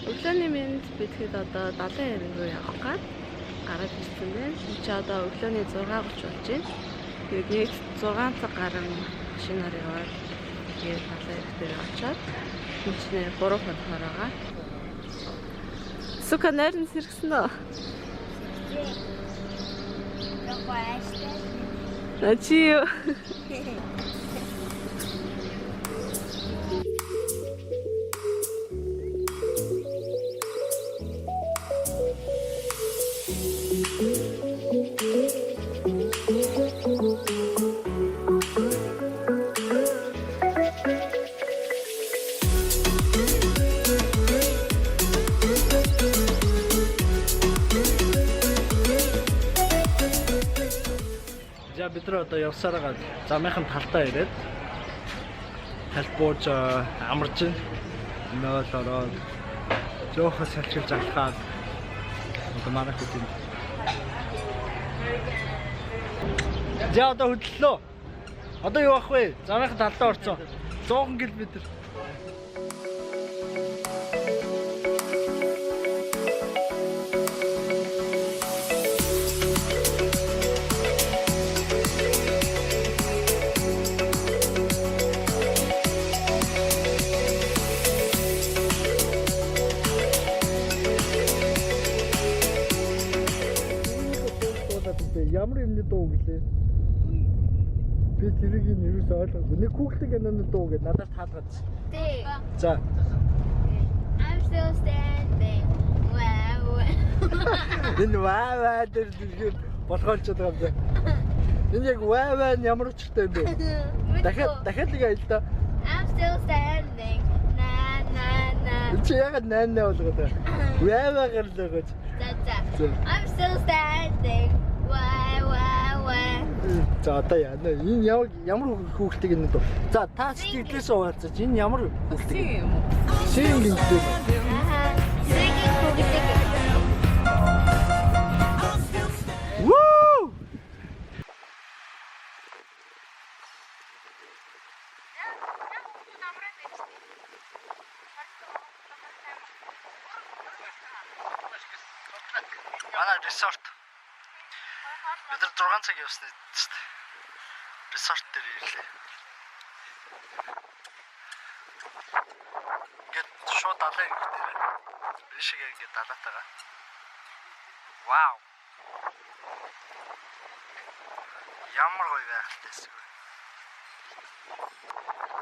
Өглөөний мэнд битгэд одоо 70 руу явах гад гараад ирсэн байна. Чи одоо өглөөний 6:30 болж байна. Тэгээд нэг 6 цаг гарan машинаар яваад тэгээд 70 дээр очиод чиний 3 хоногоор байгаа. Сука нэрнс хэрэгсэн үү? Начиё. За бид нар одоо явсаар байгаа замынхан талтаа ирээд талт бууж амарч нөөл ороод жоохос салчилж алхаад одоо манай хөтөн. За одоо хөдлөлөө. Одоо юу ах вэ? Замынхан талтаа орцсон. 100 гэл бид нар. Ямар юмны дуу гэлээ. Би тэрийг нь юус ойлгоогүй. Нэг хүүхдийн киноны дуу гэж надад таалгац. Тий. За. I'm still standing. Wow. Энэ ваа дээр болгоолчод байгаа юм байна. Энэ яг ваа ямар учиртай юм бэ? Дахиад нэг айл та. I'm still standing. На. Чи яг наа болгоод байгаа. Ваа гарлаа гэж. За. I'm still standing. Wow. За одоо яана. Энэ ямар хүүхдийн кино дуу. За та сэтгэлээс уулзаж энэ ямар хүүхдийн юм уу? Синг гэдэг. Woo! Манай resort. Бид нар 6 цаг явсны тест. Resort дээр ирлээ. Ингээд шууд далайн ирэх дээр. Бишгээ ингээд далаат байгаа. Вау. Ямар гоё байхaltaй эсвэл.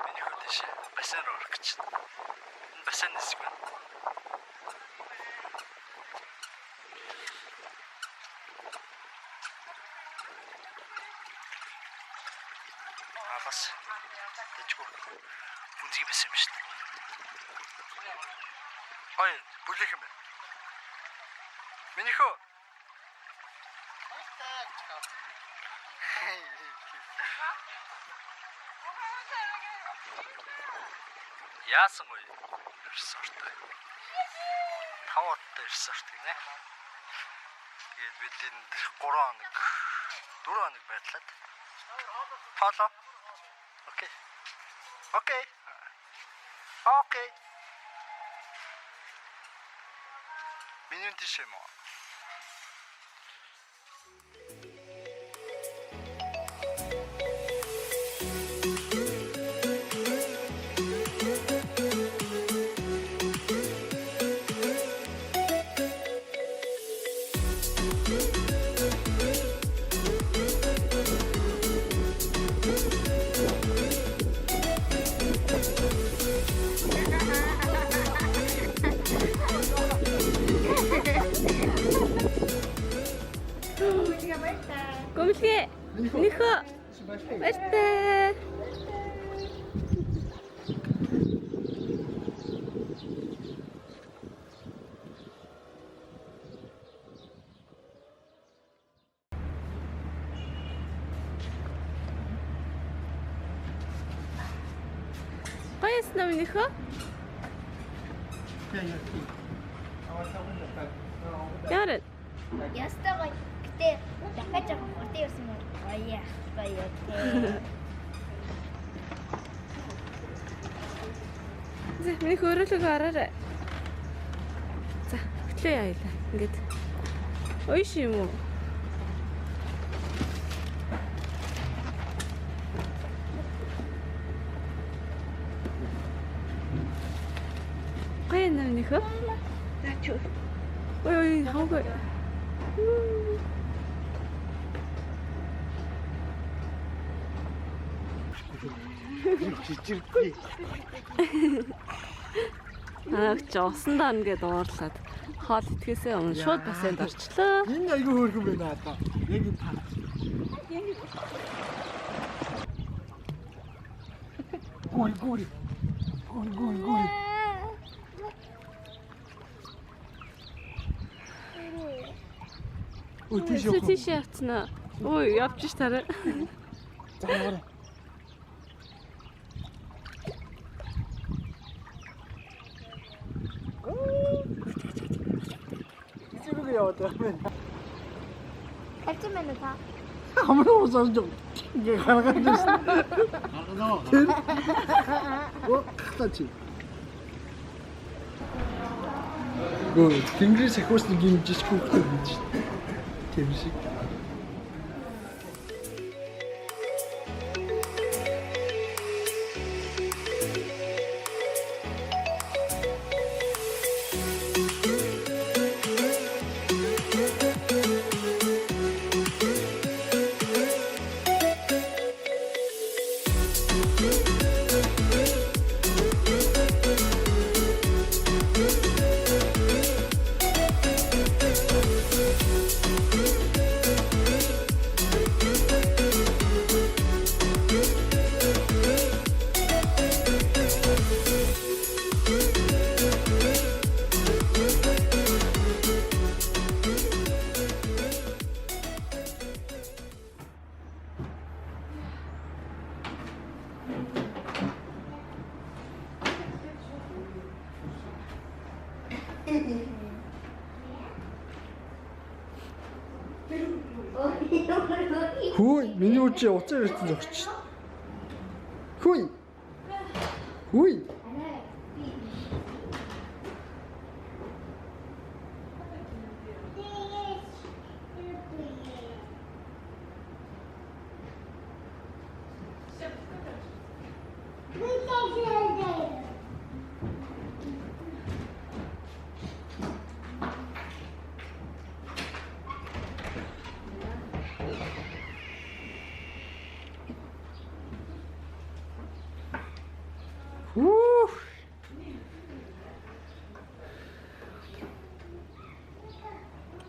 Миний хөдөөш бассейн руу орох гэж. Энэ бассейн эсвэл. Бас дэжгүй үнзий байсан юм шүү дээ. Ой, бүлэх юм байна. Минийхөө. Яасан гоё. Resort. Тавуудтай resort гинэ. Тэгээд бид энд 3 хоног 4 хоног байдлаад. Follow. Okay. Миний тийш юм уу? Гомлгээ. Нөхөө. Баяртай. Баярлалаа нөхөө. Яарэ. Ястаа гэтээ дахиад жоохон хотын явсан юм. Гоё. За миний хөрөлөг хараарай. За, хөтлөө яйлаа. Ингээд. Ой шим үү. Гоё юм нөхөө. Наач. Ой, хавгүй. Аач усандаа ингээд уурлаад хоол итгэхээсээ өмнө шууд бассейнд орчлоо. Энэ айгүй хөөрхөн байна одоо. Яг энэ таа. Гори. Ой, Тийш явцнаа. Ой, явж ш тарай. За. Эцэг яваад байна. Хальцсан байна та. Амраа усаж ингээ гаргаад ирсэн. Гаргана. Оо, хатаач. Гоо, тэнгэрээс ахвас нэг юм жижиг хүүхдтэй гэж. Тийм шиг. Хүй, миний үчи уцаа ирсэн зогч. Хүй.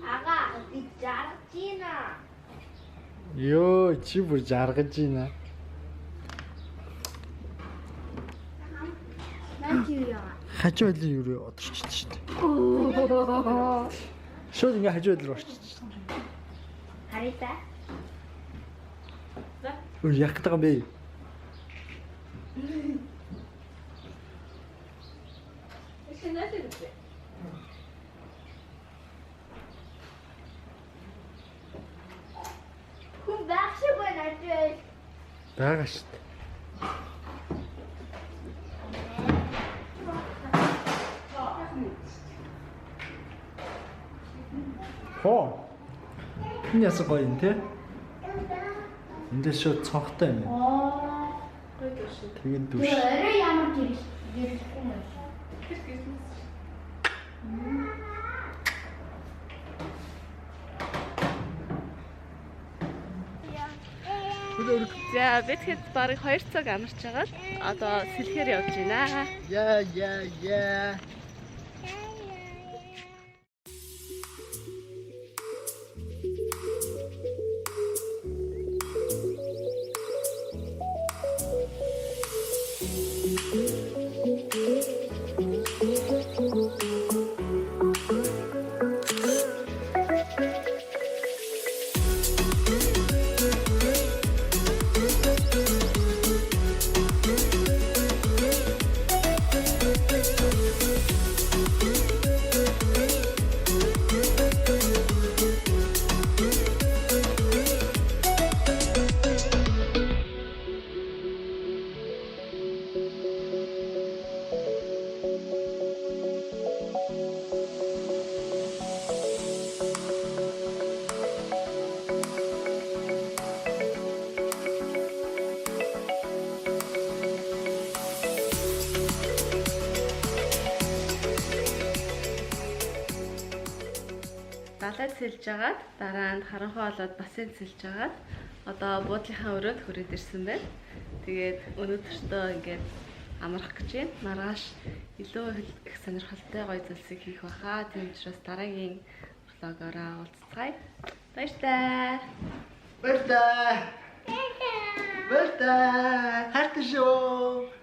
Ага, би жаргаж байна. Ёо, чи бүр жаргаж байна. Наач юу яа? Хажуудлын юу одорчсон шүү дээ. Шууд ингээ хажуудлын орчихсон. Харита. Өө яг тагаа бэ. Хүн багш байна ажил. Бага шүү дээ. Хоо. Энэ ясаа гоё юм те. Эндээс шууд цонхтой юм. Тэгээд дүш. Өөрөө ямар гэрэлтэй юм бэ? За, бид хэд барыг 2 цаг амарч байгаа л одоо сэлхээр явж байна. Yeah. далайд сэлж агаад дараа нь харанхуй болоод бас сэлж агаад одоо буудлынхаа өрөөнд хүрээд ирсэн байна. Тэгээд өнөөдөртөө ингээд амрах гэж байна. Маргааш илүү их сонирхолтой гоё зүйлсийг хийх баха. Тийм учраас дараагийн влогоороо уулзцгаая. Баярлалаа. Баярлалаа. Баярлалаа. Хайртай шүү.